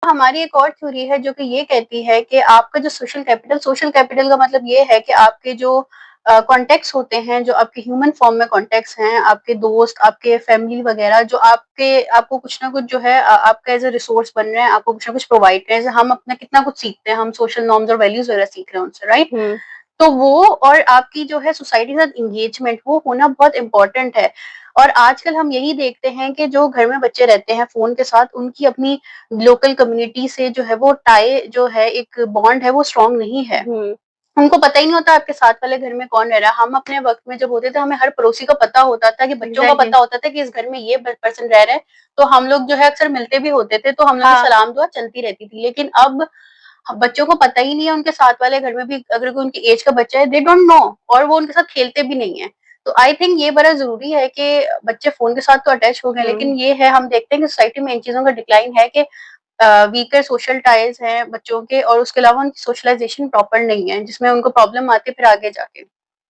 हमारी एक और थ्योरी है जो कि ये कहती है कि आपका जो सोशल कैपिटल का मतलब ये है कि आपके जो कॉन्टेक्ट्स होते हैं, जो आपके ह्यूमन फॉर्म में कॉन्टेक्ट्स हैं, आपके दोस्त, आपके फैमिली वगैरह, जो आपको कुछ ना कुछ जो है आपका एज अ रिसोर्स बन रहे हैं, आपको कुछ ना कुछ प्रोवाइड कर रहे हैं। हम अपना कितना कुछ सीखते हैं, हम सोशल नॉर्म्स और वैल्यूज वगैरह सीख रहे हैं उनसे, राइट? तो वो और आपकी जो है सोसाइटी के साथ इंगेजमेंट, वो होना बहुत इंपॉर्टेंट है। और आजकल हम यही देखते हैं कि जो घर में बच्चे रहते हैं फोन के साथ, उनकी अपनी लोकल कम्युनिटी से जो है वो टाई जो है, एक बॉन्ड है, वो स्ट्रांग नहीं है। उनको पता ही नहीं होता आपके साथ वाले घर में कौन रह रहा है। हम अपने वक्त में जब होते थे, हमें हर पड़ोसी का पता होता था, कि बच्चों का एग्जैक्टली। पता होता था कि इस घर में ये पर्सन रह रहा है। तो हम लोग जो है अक्सर मिलते भी होते थे, तो हम लोग की हाँ। सलाम दुआ चलती रहती थी। लेकिन अब बच्चों को पता ही नहीं है उनके साथ वाले घर में भी अगर कोई उनकी एज का बच्चा है, दे डोंट नो, और वो उनके साथ खेलते भी नहीं है। तो आई थिंक ये बड़ा जरूरी है कि बच्चे फोन के साथ तो अटैच हो गए, हम्म। लेकिन ये है, हम देखते हैं कि सोसाइटी में इन चीजों का डिक्लाइन है कि वीकर सोशल टाइज हैं बच्चों के, और उसके अलावा उनकी सोशलाइजेशन प्रॉपर नहीं है, जिसमें उनको प्रॉब्लम आती है फिर आगे जाके।